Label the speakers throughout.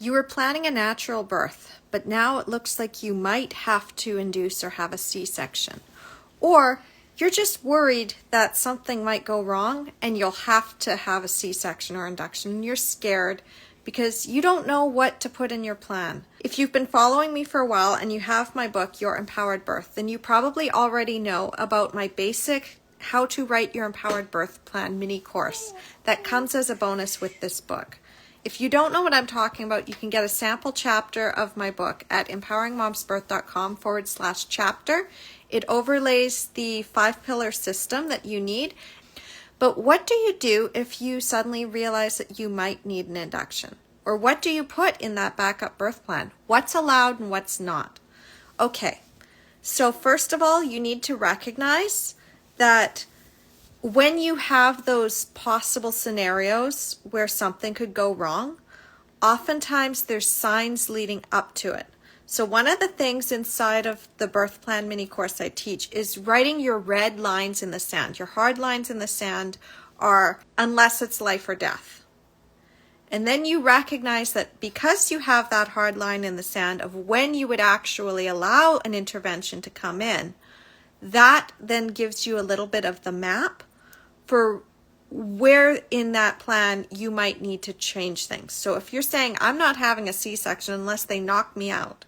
Speaker 1: You were planning a natural birth, but now it looks like you might have to induce or have a C-section. Or you're just worried that something might go wrong and you'll have to have a C-section or induction, and you're scared because you don't know what to put in your plan. If you've been following me for a while and you have my book, Your Empowered Birth, then you probably already know about my basic How to Write Your Empowered Birth Plan mini course that comes as a bonus with this book. If you don't know what I'm talking about, you can get a sample chapter of my book at empoweringmomsbirth.com/chapter. It overlays the 5-pillar system that you need. But what do you do if you suddenly realize that you might need an induction? Or what do you put in that backup birth plan? What's allowed and what's not? Okay, so first of all, you need to recognize that when you have those possible scenarios where something could go wrong, oftentimes there's signs leading up to it. So one of the things inside of the birth plan mini course I teach is writing your red lines in the sand. Your hard lines in the sand are unless it's life or death. And then you recognize that because you have that hard line in the sand of when you would actually allow an intervention to come in, that then gives you a little bit of the map for where in that plan you might need to change things. So if you're saying, I'm not having a C-section unless they knock me out,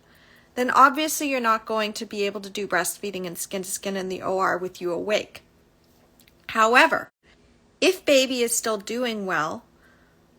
Speaker 1: then obviously you're not going to be able to do breastfeeding and skin-to-skin in the OR with you awake. However, if baby is still doing well,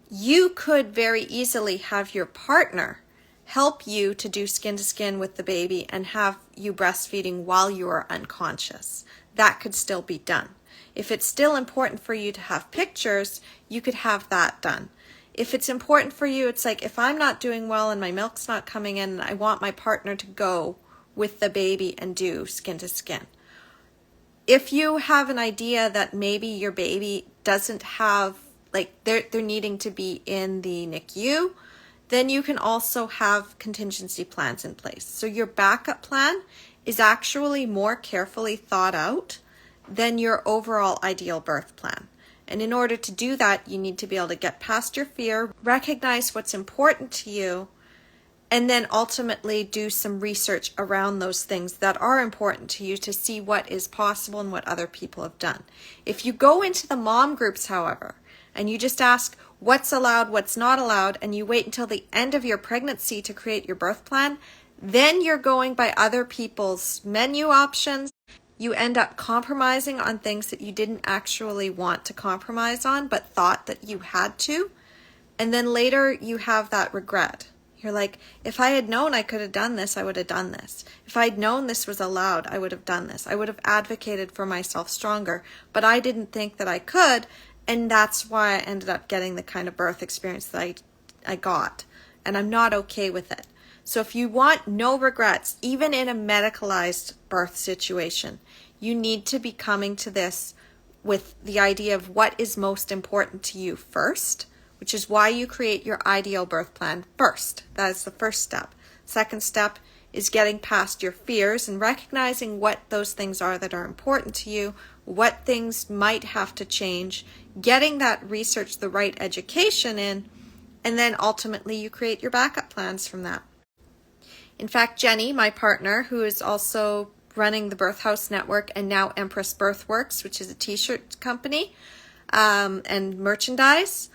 Speaker 1: you could very easily have your partner help you to do skin-to-skin with the baby and have you breastfeeding while you are unconscious. That could still be done. If it's still important for you to have pictures, you could have that done. If it's important for you, it's like if I'm not doing well and my milk's not coming in, I want my partner to go with the baby and do skin to skin. If you have an idea that maybe your baby doesn't have, like they're needing to be in the NICU, then you can also have contingency plans in place. So your backup plan is actually more carefully thought out than your overall ideal birth plan. And in order to do that, you need to be able to get past your fear, recognize what's important to you, and then ultimately do some research around those things that are important to you to see what is possible and what other people have done. If you go into the mom groups, however, and you just ask what's allowed, what's not allowed, and you wait until the end of your pregnancy to create your birth plan, then you're going by other people's menu options. You end up compromising on things that you didn't actually want to compromise on, but thought that you had to. And then later you have that regret. You're like, if I had known I could have done this, I would have done this. If I'd known this was allowed, I would have done this. I would have advocated for myself stronger, but I didn't think that I could. And that's why I ended up getting the kind of birth experience that I got. And I'm not okay with it. So if you want no regrets, even in a medicalized birth situation, you need to be coming to this with the idea of what is most important to you first, which is why you create your ideal birth plan first. That is the first step. Second step is getting past your fears and recognizing what those things are that are important to you, what things might have to change, getting that research, the right education in, and then ultimately you create your backup plans from that. In fact, Jenny, my partner, who is also running the Birth House Network and now Empress Birthworks, which is a t-shirt company and merchandise,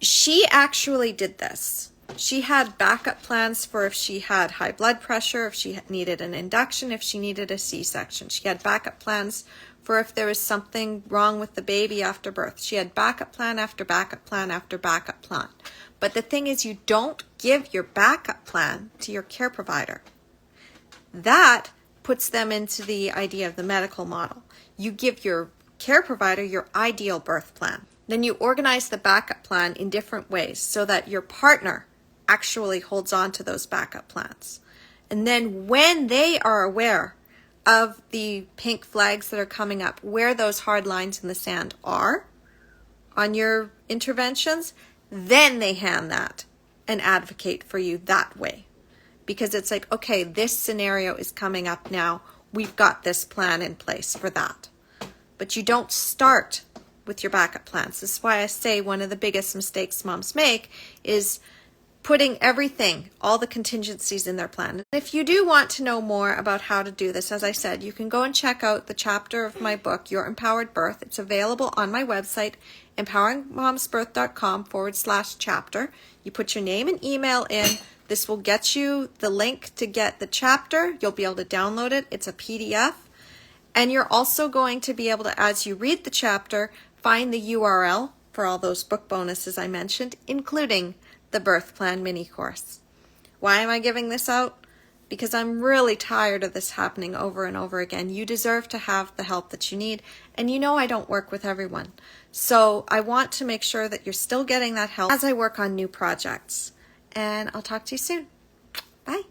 Speaker 1: she actually did this. She had backup plans for if she had high blood pressure, if she needed an induction, if she needed a C-section. She had backup plans for if there was something wrong with the baby after birth. She had backup plan after backup plan after backup plan. But the thing is, you don't give your backup plan to your care provider. That puts them into the idea of the medical model. You give your care provider your ideal birth plan. Then you organize the backup plan in different ways so that your partner actually holds on to those backup plans. And then when they are aware of the pink flags that are coming up, where those hard lines in the sand are on your interventions, then they hand that and advocate for you that way. Because it's like, okay, this scenario is coming up now. We've got this plan in place for that. But you don't start with your backup plans. This is why I say one of the biggest mistakes moms make is putting everything, all the contingencies in their plan. If you do want to know more about how to do this, as I said, you can go and check out the chapter of my book, Your Empowered Birth. It's available on my website, empoweringmomsbirth.com/chapter. You put your name and email in. This will get you the link to get the chapter. You'll be able to download it. It's a PDF. And you're also going to be able to, as you read the chapter, find the URL for all those book bonuses I mentioned, including the birth plan mini course. Why am I giving this out? Because I'm really tired of this happening over and over again. You deserve to have the help that you need. And you know I don't work with everyone. So I want to make sure that you're still getting that help as I work on new projects. And I'll talk to you soon. Bye.